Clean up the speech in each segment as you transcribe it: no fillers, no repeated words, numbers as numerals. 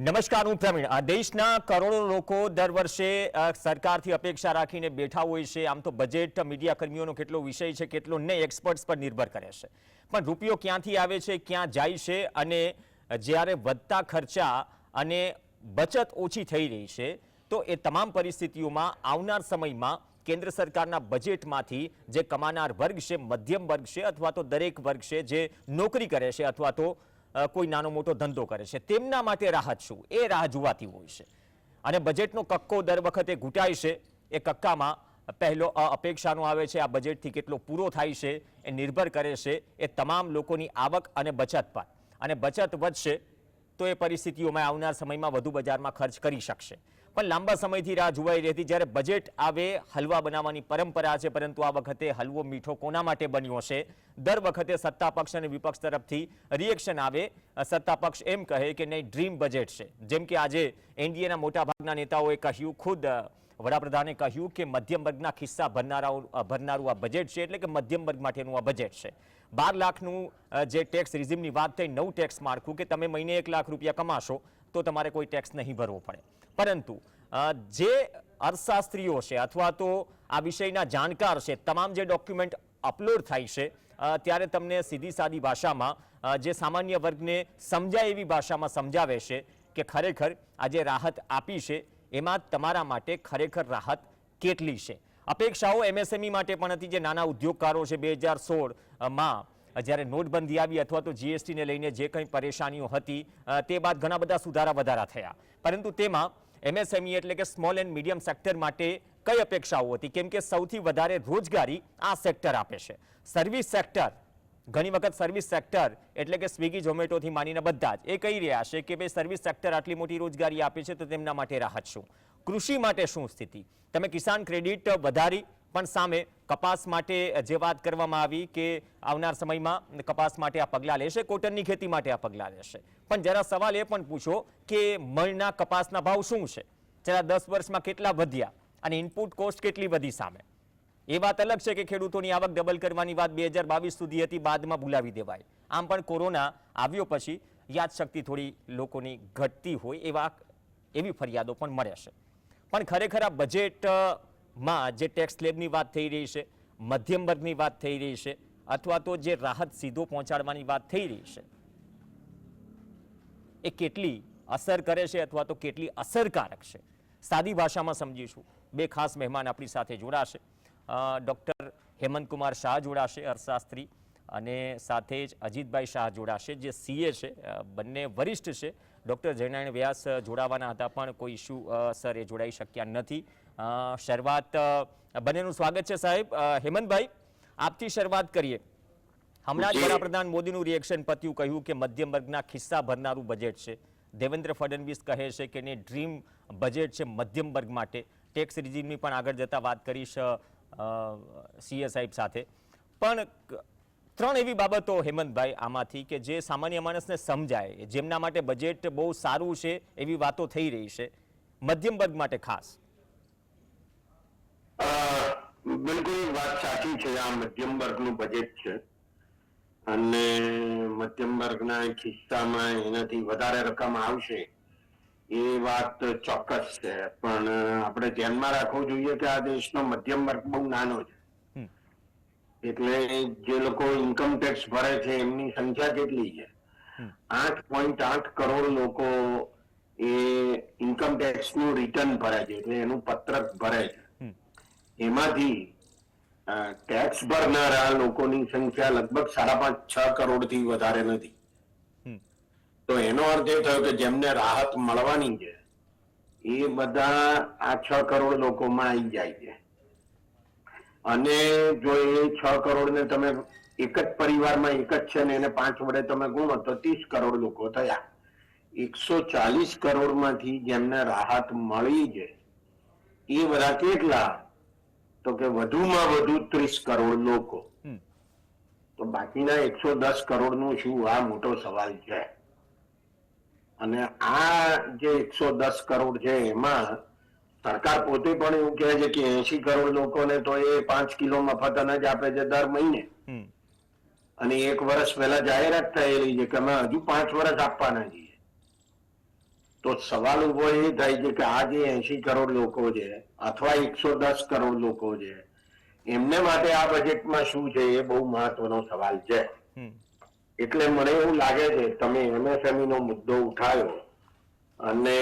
નમસ્કાર, હું પ્રવીણ। દેશના કરોડો લોકો દર વર્ષે સરકારથી અપેક્ષા રાખીને બેઠા હોય છે। આમ તો બજેટ મીડિયા કર્મીઓનો કેટલો વિષય છે, કેટલો નહીં, એક્સપર્ટ્સ પર નિર્ભર કરે છે। પણ રૂપિયો ક્યાંથી આવે છે, ક્યાં જાય છે, અને જ્યારે વધતા ખર્ચા અને બચત ઓછી થઈ રહી છે, તો એ તમામ પરિસ્થિતિઓમાં આવનાર સમયમાં કેન્દ્ર સરકારના બજેટમાંથી જે કમાનાર વર્ગ છે, મધ્યમ વર્ગ છે, અથવા તો દરેક વર્ગ છે જે નોકરી કરે છે અથવા તો કોઈ નાનો મોટો ધંધો કરે છે, તેમના માટે રાહત શું, એ રાહ જોવાતી હોય છે। અને બજેટનો કક્કો દર વખતે ઘૂંટાય છે। એ કક્કામાં પહેલો અપેક્ષાનો આવે છે, આ બજેટથી કેટલો પૂરો થાય છે એ નિર્ભર કરે છે એ તમામ લોકોની આવક અને બચત પર। અને બચત વધશે તો એ પરિસ્થિતિઓમાં આવનાર સમયમાં વધુ બજારમાં ખર્ચ કરી શકશે। પણ લાંબા સમયથી રાહ જોવાઈ રહી હતી। જ્યારે બજેટ આવે, હલવા બનાવવાની પરંપરા છે, પરંતુ આ વખતે હલવો મીઠો કોના માટે બન્યો છે? દર વખતે સત્તા પક્ષ અને વિપક્ષ તરફથી રિએક્શન આવે। સત્તા પક્ષ એમ કહે કે નહીં, ડ્રીમ બજેટ છે। જેમ કે આજે એનડીએના મોટાભાગના નેતાઓએ કહ્યું, ખુદ વડાપ્રધાને કહ્યું કે મધ્યમ વર્ગના ખિસ્સા ભરનારું આ બજેટ છે, એટલે કે મધ્યમ વર્ગ માટેનું આ બજેટ છે। 12 લાખનું જે ટેક્સ રિઝિમની વાત થઈ, નવું ટેક્સ માળખું કે તમે મહિને 1 લાખ રૂપિયા કમાશો તો તમારે કોઈ ટેક્સ નહીં ભરવો પડે। પરંતુ જે અર્થશાસ્ત્રીઓ છે અથવા તો આ વિષયના જાણકાર છે, તમામ જે ડોક્યુમેન્ટ અપલોડ થાય છે ત્યારે તમને સીધી સાદી ભાષામાં, જે સામાન્ય વર્ગને સમજાય એવી ભાષામાં સમજાવે છે કે ખરેખર આ જે રાહત આપી છે એમાં તમારા માટે ખરેખર રાહત કેટલી છે। અપેક્ષાઓ એમએસએમઈ માટે પણ હતી, જે નાના ઉદ્યોગકારો છે। 2016માં જ્યારે નોટબંધી આવી અથવા તો જીએસટીને લઈને જે કંઈ પરેશાનીઓ હતી તે બાદ ઘણા બધા સુધારા વધારા થયા, પરંતુ તેમાં એમએસએમઈ એટલે કે સ્મોલ એન્ડ મીડિયમ સેક્ટર માટે કઈ અપેક્ષાઓ હતી? કેમ કે સૌથી વધારે રોજગારી આ સેક્ટર આપે છે। સર્વિસ સેક્ટર, ઘણી વખત સર્વિસ સેક્ટર એટલે કે સ્વિગી, ઝોમેટોથી માનીને બધા જ એ કહી રહ્યા છે કે ભાઈ સર્વિસ સેક્ટર આટલી મોટી રોજગારી આપે છે તો તેમના માટે રાહત શું? કૃષિ માટે શું સ્થિતિ? તમે કિસાન ક્રેડિટ વધારી, પણ સામે કપાસ માટે જે વાત કરવામાં આવી કે આવનાર સમયમાં કપાસ માટે આ પગલાં લેશે, કોટનની ખેતી માટે આ પગલાં લેશે, પણ જરા સવાલ એ પણ પૂછો કે મણના કપાસના ભાવ શું છે? જરા 10 વર્ષમાં કેટલા વધ્યા અને ઇનપુટ કોસ્ટ કેટલી વધી સામે? એ વાત અલગ છે કે ખેડૂતોની આવક ડબલ કરવાની વાત 2022 સુધી હતી, બાદમાં ભૂલાવી દેવાય। આમ પણ કોરોના આવ્યો પછી યાદશક્તિ થોડી લોકોની ઘટતી હોય એવી ફરિયાદો પણ મળે છે। પણ ખરેખર આ બજેટમાં જે ટેક્સ સ્લેબની વાત થઈ રહી છે, મધ્યમ વર્ગની વાત થઈ રહી છે, અથવા તો જે રાહત સીધો પહોંચાડવાની વાત થઈ રહી છે, એ કેટલી અસર કરે છે અથવા તો કેટલી અસરકારક છે? સાદી ભાષામાં સમજીશું। બે ખાસ મહેમાન આપણી સાથે જોડાશે। ડૉક્ટર હેમંત કુમાર શાહ જોડાશે, અર્થશાસ્ત્રી, અને સાથે જ અજીતભાઈ શાહ જોડાશે, જે સીએ છે, બંને વરિષ્ઠ છે। ડૉક્ટર જયનારાયણ વ્યાસ જોડાવાના હતા પણ કોઈ ઇસ્યુ સર એ જોડાઈ શક્યા નથી। શરૂઆત, બંનેનું સ્વાગત છે સાહેબ। હેમંતભાઈ, આપથી શરૂઆત કરીએ। હમણાં જ વડાપ્રધાન મોદીનું રિએક્શન પત્યું, કહ્યું કે મધ્યમ વર્ગના ખિસ્સા ભરનારું બજેટ છે। દેવેન્દ્ર ફડણવીસ કહે છે કે ડ્રીમ બજેટ છે મધ્યમ વર્ગ માટે। ટેક્સ રિઝિમની પણ આગળ જતા વાત કરીશ સીએ સાહેબ સાથે। પણ 3 એવી બાબતો હેમંતભાઈ આમાંથી કે જે સામાન્ય માણસને સમજાય, જેમના માટે બજેટ બહુ સારું છે એવી વાતો થઈ રહી છે, મધ્યમ વર્ગ માટે ખાસ। બિલકુલ વાત સાચી છે। આ મધ્યમ વર્ગનું બજેટ છે અને મધ્યમ વર્ગના ખિસ્સામાં એનાથી વધારે રકમ આવશે એ વાત ચોક્કસ છે। પણ આપણે ધ્યાનમાં રાખવું જોઈએ કે આ દેશનો મધ્યમ વર્ગ બહુ નાનો છે, એટલે જે લોકો ઇન્કમ ટેક્સ ભરે છે એમની સંખ્યા કેટલી છે? 8.8 કરોડ લોકો એ ઇન્કમ ટેક્સ નું રિટર્ન ભરે છે, એટલે એનું પત્રક ભરે છે। એમાંથી ટેક્સ ભરનારા લોકોની સંખ્યા લગભગ 5.5-6 કરોડ થી વધારે નથી। તો એનો અર્થ એ થયો કે જેમને રાહત મળવાની છે એ બધા આ 6 કરોડ લોકોમાં આવી જાય છે। અને જો એ 6 કરોડ ને તમે એક જ પરિવારમાં એક જ છે ને એને 5 વડે તમે ગુણો તો 30 કરોડ લોકો થયા। 140 કરોડમાંથી જેમને રાહત મળી છે એ બધા કેટલા? તો કે વધુમાં વધુ 30 કરોડ લોકો। તો બાકીના 110 કરોડનું શું? આ મોટો સવાલ છે। અને આ જે 110 કરોડ છે એમાં સરકાર પોતે પણ એવું કહે છે કે 80 કરોડ લોકોને તો એ 5 કિલો મફત અનાજ આપે છે દર મહિને, અને 1 વર્ષ પહેલા જાહેરાત થયેલી છે કે અમે હજુ 5 વર્ષ આપવાના છીએ। તો સવાલ ઉભો એ થાય છે કે આ જે 80 કરોડ લોકો છે અથવા 110 કરોડ લોકો છે એમને માટે આ બજેટમાં શું છે એ બહુ મહત્વનો સવાલ છે. એટલે મને એવું લાગે છે તમે એમએસએમઈ નો મુદ્દો ઉઠાવ્યો અને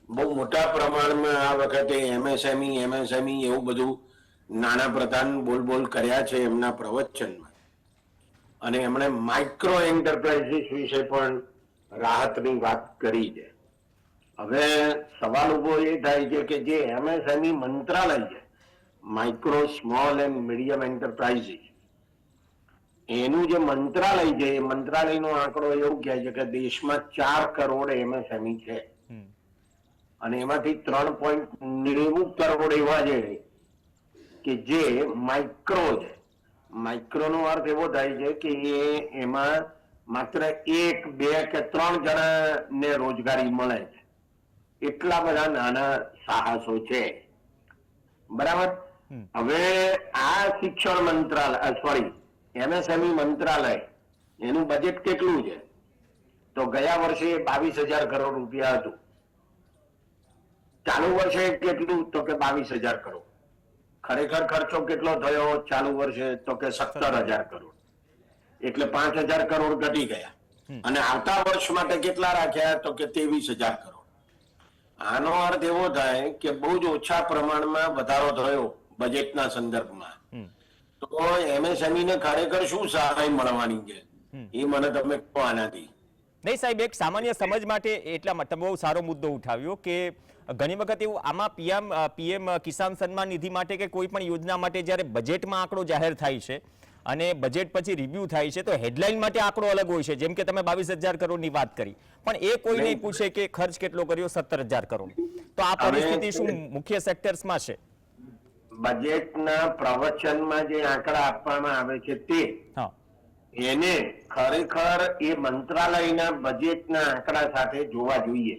બહુ મોટા પ્રમાણમાં આ વખતે એમએસએમઈ એવું બધું નાણાપ્રધાન બોલ કર્યા છે એમના પ્રવચનમાં, અને એમણે માઇક્રો એન્ટરપ્રાઇઝીસ વિશે પણ રાહતની વાત કરી છે. હવે સવાલ ઉભો એ થાય છે કે જે એમએસએમઈ મંત્રાલય છે, micro small and medium enterprises, એનું જે મંત્રાલય છે એ મંત્રાલયનો આંકડો એવું કહે છે કે દેશમાં 4 કરોડ એમએસએમઈ છે અને એમાંથી 3.90 કરોડ એવા છે કે જે માઇક્રો છે. માઇક્રો નો અર્થ એવો થાય છે કે એમાં માત્ર 1, 2 કે 3 જણાને રોજગારી મળે છે, એટલા બધા નાના સાહસો છે. બરાબર. હવે આ શિક્ષણ મંત્રાલય એમએસએમઈ મંત્રાલય એનું બજેટ કેટલું છે? તો ગયા વર્ષે 22,000 કરોડ રૂપિયા હતું. ચાલુ વર્ષે કેટલું? તો કે 22,000 કરોડ. ખરેખર ખર્ચો કેટલો થયો ચાલુ વર્ષે? તો કે 17,000 કરોડ. એટલે 5,000 કરોડ ઘટી ગયા. અને આવતા વર્ષ માટે કેટલા રાખ્યા? તો કે 23,000 કરોડ. આનો અર્થ એવો થાય કે બહુ જ ઓછા પ્રમાણમાં વધારો થયો બજેટના સંદર્ભમાં. તો એમએસએમઈ ને ખરેખર શું સહાય મળવાની છે એ મને તમે કહો આનાથી. નહીં સાહેબ, એક સામાન્ય સમજ માટે એટલા માટે બહુ સારો મુદ્દો ઉઠાવ્યો કે ઘણી વખત એવું આમાં પીએમ કિસાન સન્માન નિધિ માટે કે કોઈ પણ યોજના માટે જ્યારે બજેટમાં આંકડો જાહેર થાય છે અને બજેટ પછી રિવ્યુ થાય છે તો હેડલાઇન માટે આંકડો અલગ હોય છે. જેમ કે તમે 22,000 કરોડની વાત કરી, પણ એ કોઈ નહીં પૂછે કે ખર્ચ કેટલો કર્યો, 17,000 કરોડ. તો આ પરિસ્થિતિ શું મુખ્ય સેક્ટર્સમાં છે? બજેટના પ્રવચનમાં જે આંકડા આપવામાં આવે છે તે એને ખરેખર એ મંત્રાલયના બજેટના આંકડા સાથે જોવા જોઈએ,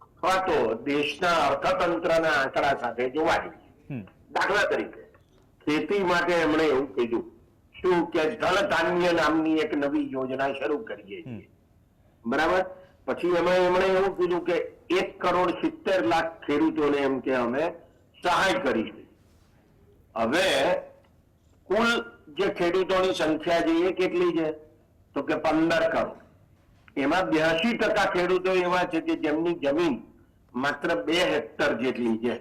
અથવા તો દેશના અર્થતંત્રના આંકડા સાથે જોવા જોઈએ. દાખલા તરીકે ખેતી માટે એમણે એવું કીધું શું કે જળ ધાન્ય નામની એક નવી યોજના શરૂ કરીએ છીએ. બરાબર. પછી એમણે એવું કીધું કે 1,70,00,000 ખેડૂતોને એમ કે અમે સહાય કરીશું. હવે કુલ જે ખેડૂતોની સંખ્યા છે એ કેટલી છે? તો કે 15 કરોડ. એમાં 82% ખેડૂતો એવા છે કે જેમની જમીન માત્ર 2 હેક્ટર જેટલી છે.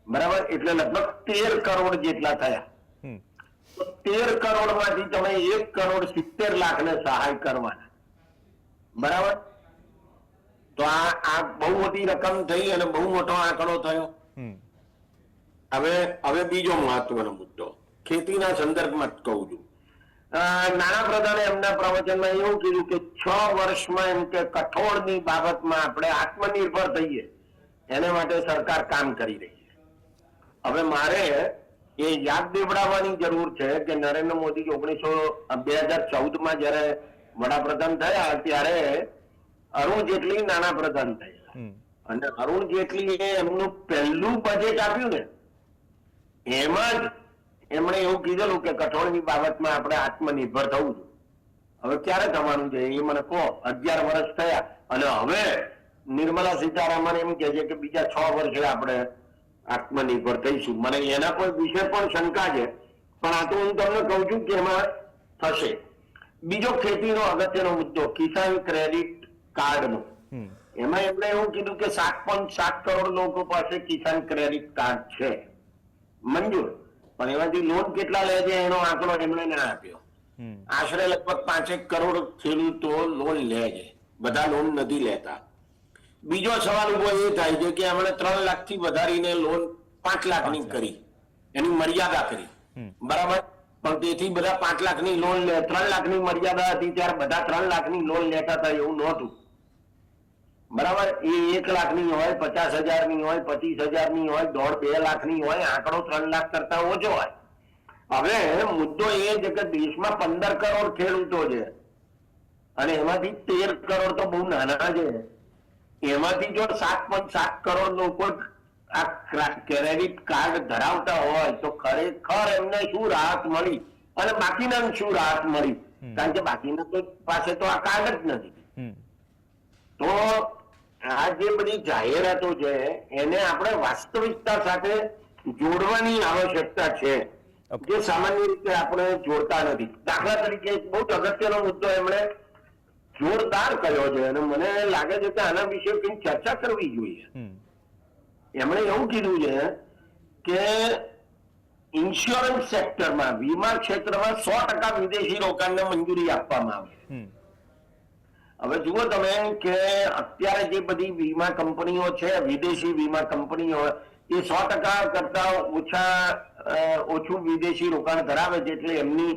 બરાબર. એટલે લગભગ 13 કરોડ જેટલા થયા. તો 13 કરોડમાંથી તમે 1,70,00,000 ને સહાય કરવાના. બરાબર. તો આ બહુ મોટી રકમ થઈ અને બહુ મોટો આંકડો થયો. હવે બીજો મહત્વનો મુદ્દો ખેતીના સંદર્ભમાં જ કહું છું. નાણાપ્રધાને એમના પ્રવચનમાં એવું કીધું કે 6 વર્ષમાં એમ કે કઠોળની બાબતમાં આપણે આત્મનિર્ભર થઈએ એને માટે સરકાર કામ કરી રહી છે. હવે મારે એ યાદ દેવડાવવાની જરૂર છે કે નરેન્દ્ર મોદી 2014માં જયારે વડાપ્રધાન થયા ત્યારે અરુણ જેટલી નાણાપ્રધાન થયા અને અરુણ જેટલીએ એમનું પહેલું બજેટ આપ્યું ને એમાં જ એમણે એવું કીધેલું કે કઠોળની બાબતમાં આપણે આત્મનિર્ભર થવું છે. હવે ક્યારે થવાનું છે એ મને કહો. 11 વર્ષ થયા અને હવે નિર્મલા સીતારામન એમ કહે છે કે બીજા 6 વર્ષે આપણે આત્મનિર્ભર થઈશું. મને એના કોઈ વિશે પણ શંકા છે, પણ આ તો હું તમને કહું છું કે એમાં થશે. બીજો ખેતીનો અગત્યનો મુદ્દો કિસાન ક્રેડિટ કાર્ડનો. એમાં એમણે એવું કીધું કે 7.7 કરોડ લોકો પાસે કિસાન ક્રેડિટ કાર્ડ છે મંજૂર, પણ એમાંથી લોન કેટલા લે છે એનો આંકડો એમણે ના આપ્યો. આશરે લગભગ 5 કરોડ ખેડૂતો લોન લે છે, બધા લોન નથી લેતા. બીજો સવાલ ઉભો એ થાય છે કે એમણે 3 લાખથી વધારીને લોન 5 લાખની કરી, એની મર્યાદા કરી. બરાબર. પણ તેથી બધા 5 લાખની લોન લે. 3 લાખની મર્યાદા હતી ત્યારે બધા 3 લાખની લોન લેતા હતા એવું નહોતું. બરાબર. એ 1 લાખની હોય, 50,000ની હોય, 25,000ની હોય, 1.5-2 લાખની હોય, આંકડો 3 લાખ કરતા ઓછો હોય. હવે મુદ્દો એ છે કે દેશમાં 15 કરોડ ખેડૂતો છે અને એમાંથી 13 કરોડ તો બહુ નાના છે. એમાંથી જો 7.7 કરોડ લોકો આ ક્રેડિટ કાર્ડ ધરાવતા હોય તો ખરેખર એમને શું રાહત મળી અને બાકીના શું રાહત મળી? કારણ કે બાકીના તો પાસે તો આ કાર્ડ જ નથી. તો આ જે બધી જાહેરાતો છે એને આપણે વાસ્તવિકતા સાથે જોડવાની આવશ્યકતા છે, જે સામાન્ય રીતે આપણે જોડતા નથી. દાખલા તરીકે એક બહુ જ અગત્યનો મુદ્દો એમણે જોરદાર કર્યો છે અને મને લાગે છે કે આના વિશે કંઈક ચર્ચા કરવી જોઈએ. એમણે એવું કીધું છે કે ઇન્સ્યોરન્સ સેક્ટરમાં, વીમા ક્ષેત્રમાં 100% વિદેશી રોકાણને મંજૂરી આપવામાં આવે. હવે જુઓ તમે કે અત્યારે જે બધી વીમા કંપનીઓ છે, વિદેશી વીમા કંપનીઓ, એ 100% કરતા ઓછું વિદેશી રોકાણ ધરાવે છે, એટલે એમની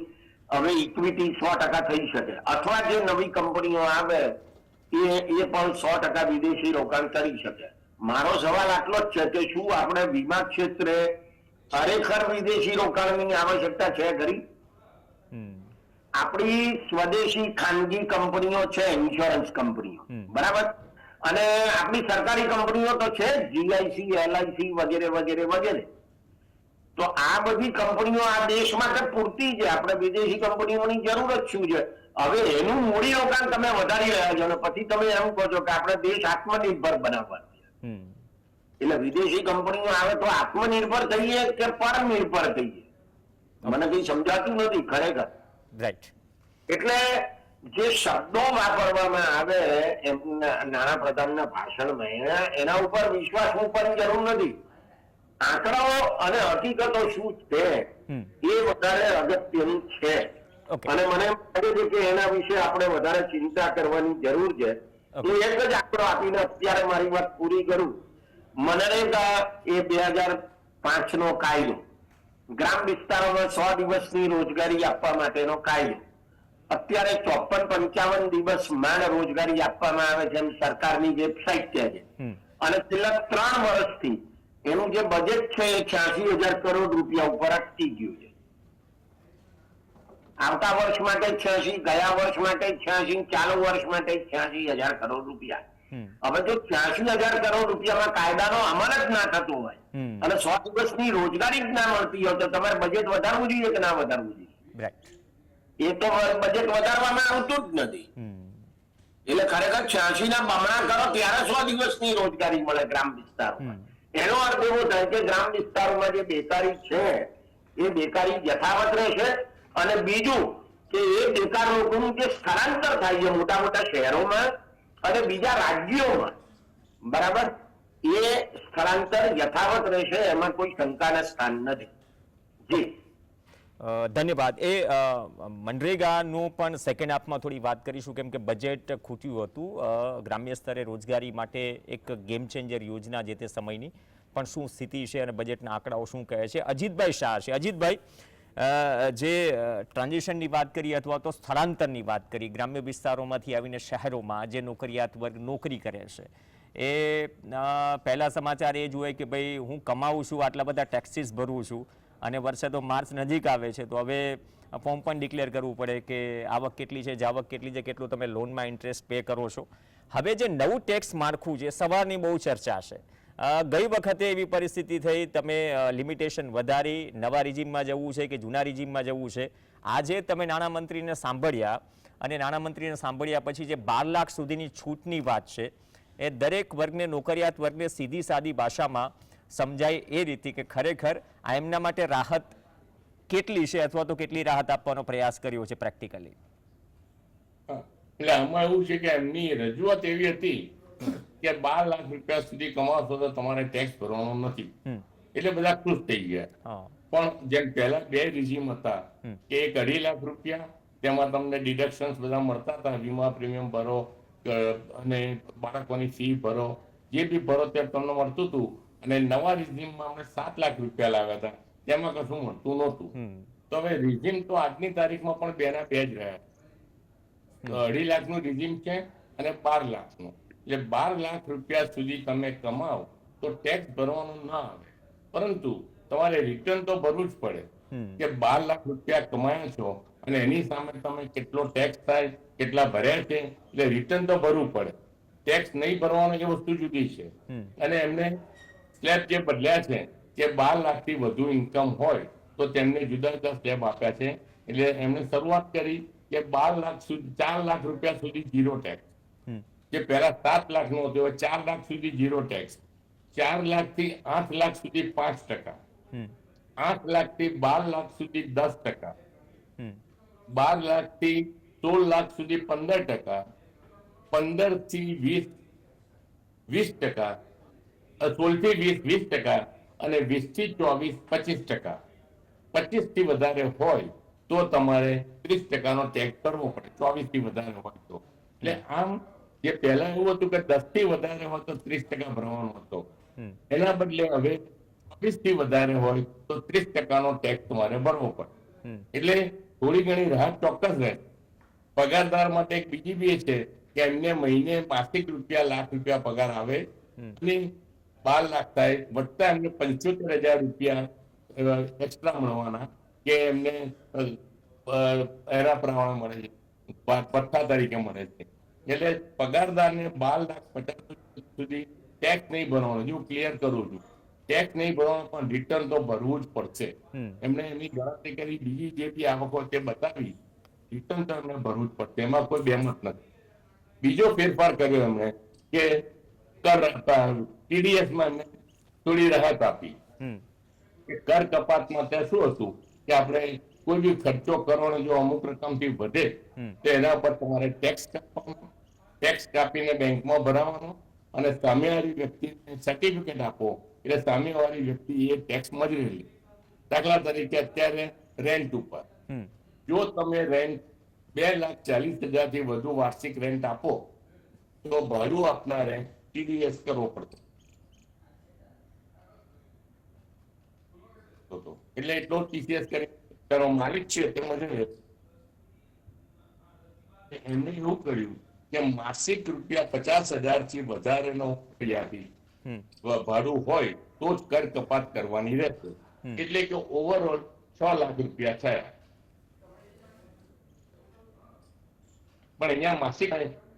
હવે ઇક્વિટી 100% થઈ શકે. અથવા જે નવી કંપનીઓ આવે એ પણ 100% વિદેશી રોકાણ કરી શકે. મારો સવાલ આટલો જ છે કે શું આપણે વીમા ક્ષેત્રે ખરેખર વિદેશી રોકાણની આવશ્યકતા છે ખરી? આપણી સ્વદેશી ખાનગી કંપનીઓ છે, ઇન્સ્યોરન્સ કંપનીઓ, બરાબર, અને આપણી સરકારી કંપનીઓ તો છે, જીઆઈસી, એલઆઈસી વગેરે વગેરે વગેરે. તો આ બધી કંપનીઓ આ દેશ માટે પૂરતી છે, આપણે વિદેશી કંપનીઓની જરૂર જ શું છે? હવે એનું મૂડી રોકાણ તમે વધારી રહ્યા છો અને પછી તમે એમ કહો છો કે આપણે દેશ આત્મનિર્ભર બનાવવાનો છે. એટલે વિદેશી કંપનીઓ આવે તો આત્મનિર્ભર થઈએ કે પરનિર્ભર થઈએ? મને કઈ સમજાતું નથી ખરેખર. રાઈટ. એટલે જે શબ્દો વાપરવામાં આવે એમના નાણાપ્રધાનના ભાષણમાં, એના ઉપર વિશ્વાસ મૂકવાની જરૂર નથી. આંકડાઓ અને હકીકતો શું છે એ વધારે અગત્યનું છે. અને મને એમ લાગે છે કે એના વિશે આપણે વધારે ચિંતા કરવાની જરૂર છે. હું એક જ આંકડો આપીને અત્યારે મારી વાત પૂરી કરું. મનરેગા એ 2005 નો કાયદો, ગ્રામ વિસ્તારોમાં 100 દિવસની રોજગારી આપવા માટેનો કાયદો. અત્યારે 54-55 દિવસ માંડ રોજગારી આપવામાં આવે છે એમ સરકારની વેબસાઇટ કહે છે. અને છેલ્લા 3 વર્ષથી એનું જે બજેટ છે એ 86,000 કરોડ રૂપિયા ઉપર અટકી ગયું છે. આવતા વર્ષ માટે 86, ગયા વર્ષ માટે 86, ચાલુ વર્ષ માટે 86,000 કરોડ રૂપિયા. હવે જો 86,000 કરોડ રૂપિયામાં કાયદાનો અમલ જ ના થતો હોય અને 100 દિવસની રોજગારી જ ના મળતી હોય તો તમારે બજેટ વધારવું જોઈએ કે ના વધારવું જોઈએ? એ તો બજેટ વધારવામાં આવતું જ નથી. એટલે ખરેખર 86 ના બમણા કરો ત્યારે 100 દિવસની રોજગારી મળે ગ્રામ વિસ્તારોમાં. એનો અર્થ એવો થાય કે ગ્રામ વિસ્તારોમાં જે બેકારી છે એ બેકારી યથાવત રહેશે. અને બીજું કે એ બેકાર લોકોનું જે સ્થળાંતર થાય છે મોટા મોટા શહેરોમાં અને બીજા રાજ્યોમાં, બરાબર, એ સ્થળાંતર યથાવત રહેશે, એમાં કોઈ શંકાના સ્થાન નથી. જી ધન્યવાદ. એ મનરેગાનું પણ સેકન્ડ હાફમાં થોડી વાત કરીશું, કેમ કે બજેટ ખૂટ્યું હતું. ગ્રામ્ય સ્તરે રોજગારી માટે એક ગેમ ચેન્જર યોજના જે તે સમયની પણ શું સ્થિતિ છે અને બજેટના આંકડાઓ શું કહે છે? અજીતભાઈ શાહ છે. અજીતભાઈ, જે ટ્રાન્ઝિશનની વાત કરી અથવા તો સ્થળાંતરની વાત કરી, ગ્રામ્ય વિસ્તારોમાંથી આવીને શહેરોમાં જે નોકરિયાત વર્ગ નોકરી કરે છે, એ પહેલા સમાચાર એ જ હોય કે ભાઈ હું કમાવું છું, આટલા બધા ટેક્સીસ ભરું છું અને વર્ષે તો માર્ચ નજીક આવે છે તો હવે ફોર્મ પણ ડિક્લેર કરવું પડે કે આવક કેટલી છે, જાવક કેટલી છે, કેટલું તમે લોનમાં ઇન્ટરેસ્ટ પે કરો છો. હવે જે નવું ટેક્સ માળખું છે, સવારની બહુ ચર્ચા છે. ગઈ વખતે એવી પરિસ્થિતિ થઈ, તમે લિમિટેશન વધારી, નવા રિજીમમાં જવું છે કે જૂના રિજીમમાં જવું છે. આજે તમે નાણામંત્રીને સાંભળ્યા અને નાણામંત્રીને સાંભળ્યા પછી જે 12 લાખ સુધીની છૂટની વાત છે એ દરેક વર્ગને, નોકરિયાત વર્ગને સીધી સાદી ભાષામાં સમજાય એ રીતે કે ખરેખર આ એમના માટે રાહત કેટલી છે અથવા તો કેટલી રાહત આપવાનો પ્રયાસ કર્યો છે પ્રેક્ટિકલી? એટલે આમાં એવું છે કે એમની રજૂઆત એવી હતી કે 12 લાખ રૂપિયા સુધી કમાશો તો તમારે ટેક્સ ભરવાનો નથી, એટલે બધા ખુશ થઈ ગયા. પણ જેમ પહેલા 2 રિજીમ હતા કે 1.5 લાખ રૂપિયા, તેમાં તમને ડિડક્શન્સ બધા મળતા હતા, વીમા પ્રીમિયમ ભરો અને બાળકોની ફી ભરો, જે બી ભરો તે તમને મળતું હતું. અને નવા રિઝીમમાં આપણે 7 લાખ રૂપિયા લાવ્યા હતા, તેમાં કશું મળતું નહોતું. તો હવે રિઝીમ તો આજની તારીખમાં પણ 2 ના 2 જ રહ્યા. 2.5 લાખનું રિઝીમ છે અને 12 લાખનું. એટલે 12 લાખ રૂપિયા સુધી તમે કમાઓ તો ટેક્સ ભરવાનું ના આવે, પરંતુ તમારે રિટર્ન તો ભરવું જ પડે કે 12 લાખ રૂપિયા કમાયા છો અને એની સામે તમે કેટલો ટેક્સ થાય, કેટલા ભર્યા છે, એટલે રિટર્ન તો ભરવું પડે. ટેક્સ નહીં ભરવાનો એ વસ્તુ જુદી છે. અને એમને સ્લેબ જે બદલ્યા છે કે 12 લાખથી વધુ ઇન્કમ હોય તો તેમને જુદા જુદા સ્લેબ આપ્યા છે. એટલે એમણે શરૂઆત કરી કે 12 લાખ સુધી 4 લાખ રૂપિયા સુધી 0 ટેક્સ જે પહેલા 7 લાખનો હતો હવે 4 લાખ સુધી 0 ટેક્સ, 4 લાખથી 8 લાખ સુધી 5%, 8 લાખથી 12 લાખ સુધી 10%, 12 લાખથી 16 લાખ સુધી 15%, 15 થી 20%, 16 થી 20% અને 20 થી 24 25%. 25 થી વધારે હોય તો તમારે 30%નો ટેક્સ કરવો પડે, 24 થી વધારે હોય તો. એટલે આમ જે પહેલા એવું હતું કે 10 થી વધારે હોય તો 30% ભરવાનો હતો, એના બદલે હવે 24 થી વધારે હોય તો 30%નો ટેક્સ તમારે ભરવો પડે. એટલે થોડી ઘણી રાહત ચોક્કસ રહે. પગારદાર માટે એક બીજી બી છે કે એમને મહિને માસિક લાખ રૂપિયા પગાર આવે અને 12 લાખ થાય વત્તા એમને 75,000 રૂપિયા એક્સ્ટ્રા મળવાના કે એમને એના પ્રમાણે મળે છે, પથ્થા તરીકે મળે છે. એટલે પગારદારને 12,50,000 સુધી ટેક્સ નહીં ભરવાનો. હું ક્લિયર કરું છું, ટેક્સ નહીં ભરવાનો, પણ રિટર્ન તો ભરવું જ પડશે. એમને એની ગણતરી કરી, બીજી જે બી આવકો તે બતાવી, રિટર્ન તો એમને ભરવું જ પડશે, એમાં કોઈ બેમત નથી. બીજો ફેરફાર કર્યો એમણે કે TDS-માં એમને થોડી રાહત આપી. કર કપાતમાં ત્યાં શું હતું કે આપણે કોઈ બી ખર્ચો કરવાનો જો અમુક રકમથી વધે તો એના પર તમારે ટેક્સ કાપવાનો, ટેક્સ કાપીને બેંકમાં ભરાવાનો અને સામેવાળી વ્યક્તિને સર્ટિફિકેટ આપો એટલે સામેવાળી વ્યક્તિ એ ટેક્સ મજૂરી લે. દાખલા તરીકે અત્યારે રેન્ટ ઉપર જો તમે રેન્ટ 2,40,000 થી વધુ વાર્ષિક રેન્ટ આપો તો ભાડું આપનારે TDS કરવો પડતો. એટલે એટલો TCS કરો માલિક છે તે મજૂરી. એમને એવું કર્યું કે માસિક ₹50,000 થી વધારેનો ભાડું હોય તો જ કર કપાત કરવાની રહેશે. એટલે કે ઓવરઓલ 6 લાખ રૂપિયા થયા. પણ અહીંયા માસિક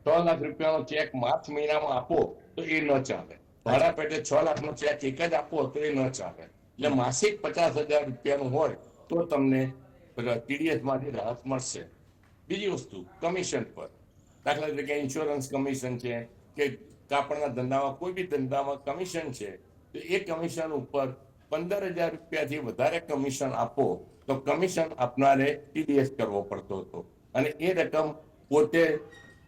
6 લાખ રૂપિયાનો ચેક માર્ચ મહિનામાં આપો તો એ ન ચાલે. ભાડા પેટે 6 લાખનો ચેક એક જ આપો તો એ ન ચાલે. એટલે માસિક 50,000 રૂપિયાનું હોય તો તમને TDS માંથી રાહત મળશે. બીજી વસ્તુ કમિશન પર, દાખલા તરીકે ઇન્સ્યોરન્સ કમિશન છે કે કાપડના ધંધામાં કોઈ બી ધંધામાં કમિશન છે તો એ કમિશન ઉપર 15,000 રૂપિયાથી વધારે કમિશન આપો તો કમિશન આપનારે TDS કરવો પડતો હતો અને એ રકમ પોતે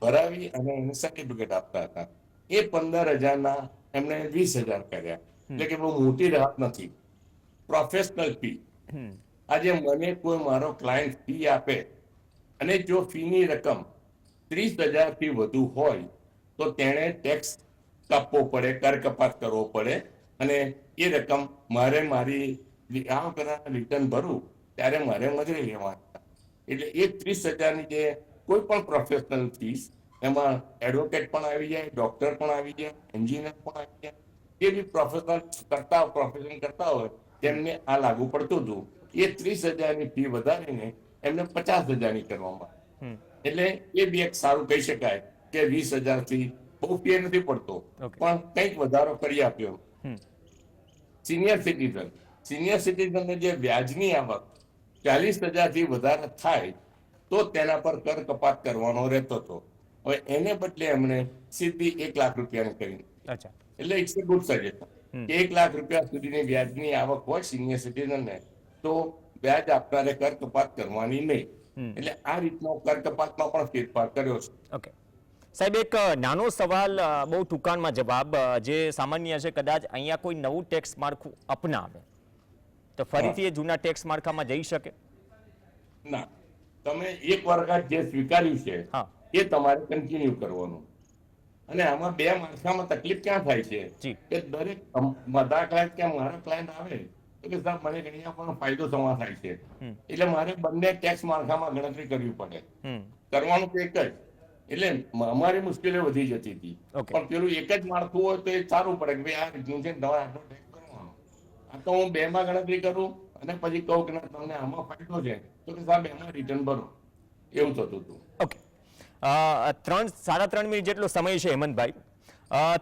ભરાવી અને એને સર્ટિફિકેટ આપતા હતા. એ 15,000ના એમને 20,000 કર્યા. એટલે કે બહુ મોટી રાહત નથી. પ્રોફેશનલ ફી, આજે મને કોઈ મારો ક્લાયન્ટ ફી આપે અને જો ફીની રકમ 30,000 થી વધુ હોય તો તેણે ટેક્સ કાપવો પડે, કર કપાત કરવો પડે અને એ રકમ મારે મારી આવકના રિટર્ન ભરું ત્યારે મારે મજૂરી લેવાની. એટલે એ 30,000ની જે કોઈ પણ પ્રોફેશનલ ફીસ, એમાં એડવોકેટ પણ આવી જાય, ડોક્ટર પણ આવી જાય, એન્જિનિયર પણ આવી જાય, એ બી પ્રોફેશન કરતા હોય તેમને આ લાગુ પડતું હતું. એ 30,000ની ફી વધારીને એમને 50,000ની કરવામાં. એટલે એ બી એક સારું કહી શકાય કે 20,000 થી બહુ ફેર નથી પડતો પણ કંઈક વધારો કરી આપ્યો. સિનિયર સિટીઝનને જે વ્યાજની આવક 40,000 થી વધારે થાય તો તેના પર કર કપાત કરવાનો રહેતો હતો. હવે એને બદલે એમણે સીધી 1 લાખ રૂપિયાની કરી. એટલે ઇટ્સ એ ગુડ સજેશન કે 1 લાખ રૂપિયા સુધીની વ્યાજની આવક હોય સિનિયર સિટીઝનને તો વ્યાજ આપનારે કર કપાત કરવાની નહીં. એટલે આ રીતનો કર કપાતમાં પણ ફેરફાર કર્યો છે. ઓકે સાહેબ, એક નાનો સવાલ, બહુ ટૂંકાણમાં જવાબ, જે સામાન્ય છે, કદાચ અહીંયા કોઈ નવું ટેક્સ માળખું અપનાવે તો ફરીથી એ જૂના ટેક્સ માળખામાં જઈ શકે? ના, તમે એક વખત જે સ્વીકાર્યું છે એ તમારે કન્ટિન્યુ કરવાનું. અને આમાં બે માળખામાં તકલીફ ક્યાં થાય છે કે દરેક બધા ક્લાયન્ટ કે મારા ક્લાયન્ટ આવે તો કે સાહેબ મને અહીંયા પણ ફાયદો થવા થાય છે એટલે મારે બંને ટેક્સ માળખામાં ગણતરી કરવી પડે. કરવાનું તો એક જ, એટલે અમારી મુશ્કેલીઓ વધી જતી હતી. પણ પેલું એક જ માળખું હોય તો એ સારું પડે કે ભાઈ આ રીતનું છે, તમારે આટલો ટેક્સ કરવાનો. આ તો હું 2માં ગણતરી કરું અને પછી કહું કે તમને આમાં ફાયદો છે તો કે સાહેબ એમાં રિટર્ન ભરો, એવું થતું હતું. ઓકે, 3.5 મિનિટ જેટલો સમય છે હેમંતભાઈ.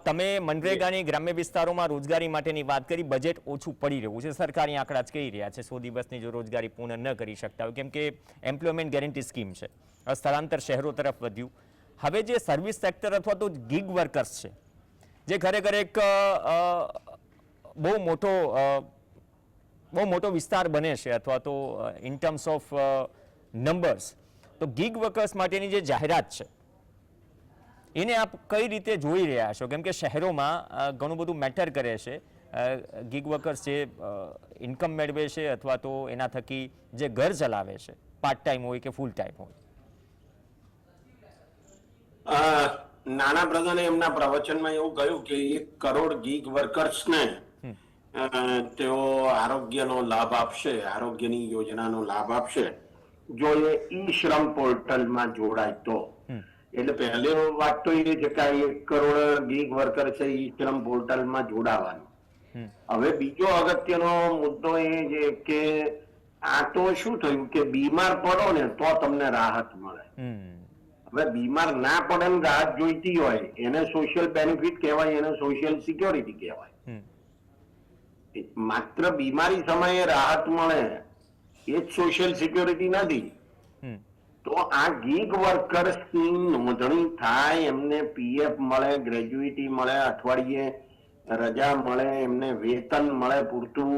તમે મનરેગાની ગ્રામ્ય વિસ્તારોમાં રોજગારી માટેની વાત કરી. બજેટ ઓછું પડી રહ્યું છે, સરકારી આંકડા જ કહી રહ્યા છે 100 દિવસની જો રોજગારી પૂર્ણ ન કરી શકતા હોય કેમ કે એમ્પ્લોયમેન્ટ ગેરંટી સ્કીમ છે, સ્થળાંતર શહેરો તરફ વધ્યું, હવે જે સર્વિસ સેક્ટર અથવા તો ગીગ વર્કર્સ છે, જે ખરેખર એક બહુ મોટો વિસ્તાર બને છે અથવા તો ઇન ટર્મ્સ ઓફ નંબર્સ, તો ગીગ વર્કર્સ માટેની જે જાહેરાત છે એને આપ કઈ રીતે જોઈ રહ્યા છો? કેમ કે શહેરોમાં ઘણું બધું મેટર કરે છે, ગીગ વર્કર્સ જે ઇન્કમ મેળવે છે અથવા તો એના થકી જે ઘર ચલાવે છે, પાર્ટ ટાઈમ હોય કે ફૂલ ટાઈમ હોય. નાના પ્રધાને એમના પ્રવચનમાં એવું કહ્યું કે 1 કરોડ ગીગ વર્કર્સને તેઓ આરોગ્યનો લાભ આપશે, આરોગ્યની યોજનાનો લાભ આપશે જો એ ઈ શ્રમ પોર્ટલમાં જોડાય તો. એટલે પહેલી વાત તો એ છે કે 1 કરોડ ગીગ વર્કર છે ઈ શ્રમ પોર્ટલમાં જોડાવાનું. હવે બીજો અગત્યનો મુદ્દો એ છે કે આ તો શું થયું કે બીમાર પડો ને તો તમને રાહત મળે. હવે બીમાર ના પડે ને રાહત જોઈતી હોય એને સોશિયલ બેનિફિટ કહેવાય, એને સોશિયલ સિક્યોરિટી કહેવાય. માત્ર બીમારી સમયે રાહત મળે એ જ સોશિયલ સિક્યોરિટી નથી. તો આ ગીગ વર્કર્સની નોંધણી થાય, એમને પીએફ મળે, ગ્રેજ્યુઇટી મળે, અઠવાડિયે રજા મળે, એમને વેતન મળે પૂરતું,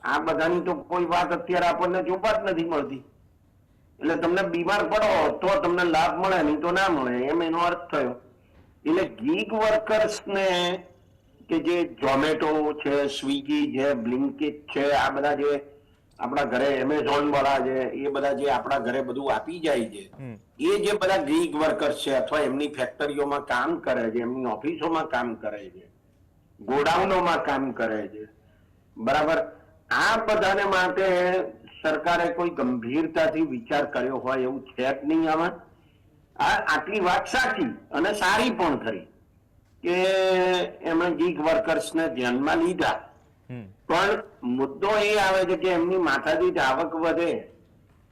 આ બધાની તો કોઈ વાત અત્યારે આપણને જોવા જ નથી મળતી. એટલે તમને બીમાર પડો તો તમને લાભ મળે, નહીં તો ના મળે, એમ એનો અર્થ થયો. એટલે ગીગ વર્કર્સને કે જે ઝોમેટો છે, સ્વિગી છે, બ્લિંકિટ છે, આ બધા જે આપણા ઘરે એમેઝોન વાળા છે, એ બધા જે આપણા ઘરે બધું આપી જાય છે, એ જે બધા ગીગ વર્કર્સ છે અથવા એમની ફેક્ટરીઓમાં કામ કરે છે, એમની ઓફિસોમાં કામ કરે છે, ગોડાઉનોમાં કામ કરે છે, બરાબર, આ બધાને માટે સરકારે કોઈ ગંભીરતાથી વિચાર કર્યો હોય એવું છે જ નહીં. આમાં આટલી વાત સાચી અને સારી પણ ખરી કે એમણે ગીગ વર્કર્સને ધ્યાનમાં લીધા, પણ મુદ્દો એ આવે છે કે એમની માથાદીઠ આવક વધે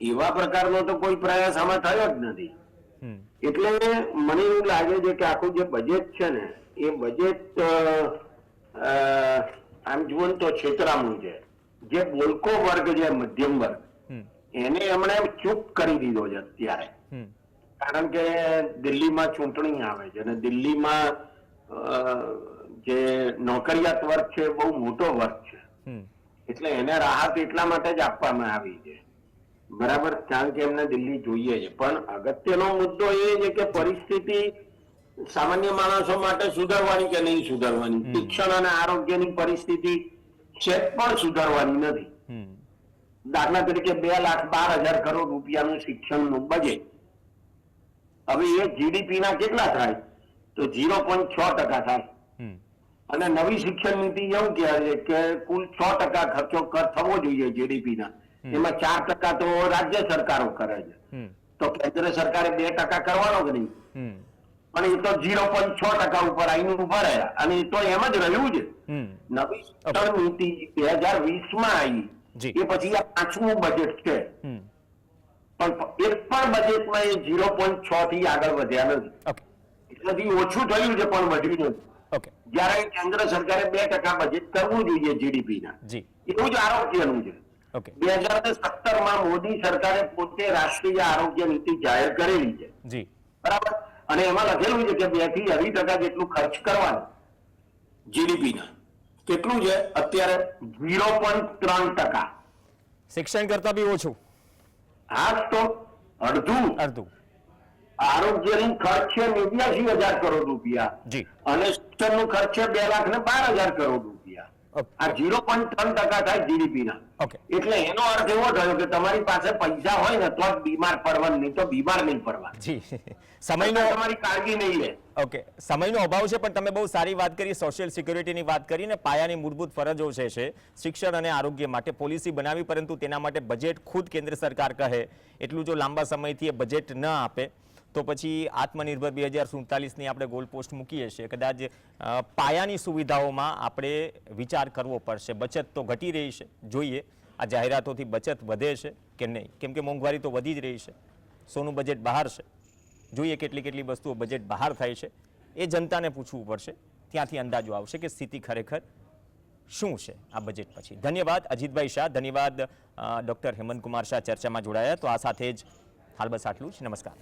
એવા પ્રકારનો તો કોઈ પ્રયાસ આમાં થયો જ નથી. એટલે મને એવું લાગે છે કે આખું જે બજેટ છે ને એ બજેટ આમ જુઓ તો છેતરામણું છે. જે બોલકો વર્ગ છે, મધ્યમ વર્ગ, એને એમણે ચૂપ કરી દીધો છે અત્યારે. કારણ કે દિલ્હીમાં ચૂંટણી આવે છે અને દિલ્હીમાં જે નોકરિયાત વર્ગ છે બહુ મોટો વર્ગ છે, એટલે એને રાહત એટલા માટે જ આપવામાં આવી છે, બરાબર, કારણ કે એમને દિલ્હી જોઈએ છે. પણ અગત્યનો મુદ્દો એ છે કે પરિસ્થિતિ સામાન્ય માણસો માટે સુધારવાની કે નહીં સુધારવાની, શિક્ષણ અને આરોગ્યની પરિસ્થિતિ છે પણ સુધારવાની નથી. દાખલા તરીકે 2,12,000 કરોડ રૂપિયાનું શિક્ષણનું બજેટ, હવે એ જીડીપી ના કેટલા થાય તો 0.6% થાય. અને નવી શિક્ષણ નીતિ એવું કહે છે કે કુલ 6% ખર્ચો થવો જોઈએ જીડીપી ના, એમાં 4% તો રાજ્ય સરકારો કરે છે, તો કેન્દ્ર સરકારે 2% કરવાનો જ નહીં, પણ એ તો 0.6% ઉપર આવીને ઉભા રહ્યા અને એ તો એમ જ રહ્યું છે. નવી શિક્ષણ નીતિ 2020માં આવી, એ પછી આ 5મું બજેટ છે, પણ એક પણ બજેટમાં એ 0.6 થી આગળ વધ્યા નથી. એટલાથી ઓછું થયું છે પણ વધ્યું નથી. જયારે કેન્દ્ર સરકારે 2% બજેટ કરવું જોઈએ જીડીપી ના, એવું જ આરોગ્યનું છે. 2017માં મોદી સરકારે પોતે રાષ્ટ્રીય આરોગ્ય નીતિ જાહેર કરેલી છે, બરાબર, અને એમાં લખેલું છે કે 2 થી 2.5% જેટલું ખર્ચ કરવાનું જીડીપી ના. કેટલું છે અત્યારે? 0.3%. શિક્ષણ કરતા બી ઓછું. હા, તો અડધું આરોગ્યની ખર્ચ છે 89,000 કરોડ રૂપિયા અને શિક્ષણનું ખર્ચ છે 2,12,000 કરોડ રૂપિયા. આ 0.3% થાય જીડીપી ના. એટલે એનો અર્થ એવો થયો કે તમારી પાસે પૈસા હોય ને તો જ બીમાર પડવાનું, નહીં તો બીમાર નહીં પડવા. સમયનો તમારી કાળજી નહીં લે. સમયનો અભાવ છે, પણ તમે બહુ સારી વાત કરી, સોશિયલ સિક્યોરિટીની વાત કરીને પાયાની મૂળભૂત ફરજો છે શિક્ષણ અને આરોગ્ય માટે પોલિસી બનાવી, પરંતુ તેના માટે બજેટ ખુદ કેન્દ્ર સરકાર કહે એટલું જો લાંબા સમયથી એ બજેટ ન આપે તો પછી આત્મનિર્ભર 2047ની આપણે ગોલ પોસ્ટ મૂકીએ છીએ, કદાચ પાયાની સુવિધાઓમાં આપણે વિચાર કરવો પડશે. બચત તો ઘટી રહી છે, જોઈએ આ જાહેરાતોથી બચત વધે છે કે નહીં, કેમ કે મોંઘવારી તો વધી જ રહી છે, સોનું બજેટ બહાર છે, જોઈએ કેટલી વસ્તુઓ બજેટ બહાર થાય છે, એ જનતાને પૂછવું પડશે, ત્યાંથી અંદાજો આવશે કે સ્થિતિ ખરેખર શું છે આ બજેટ પછી. ધન્યવાદ અજીતભાઈ શાહ, ધન્યવાદ ડોક્ટર હેમંતકુમાર શાહ ચર્ચામાં જોડાયા. તો આ સાથે જ હાલ બસ આટલું જ. નમસ્કાર.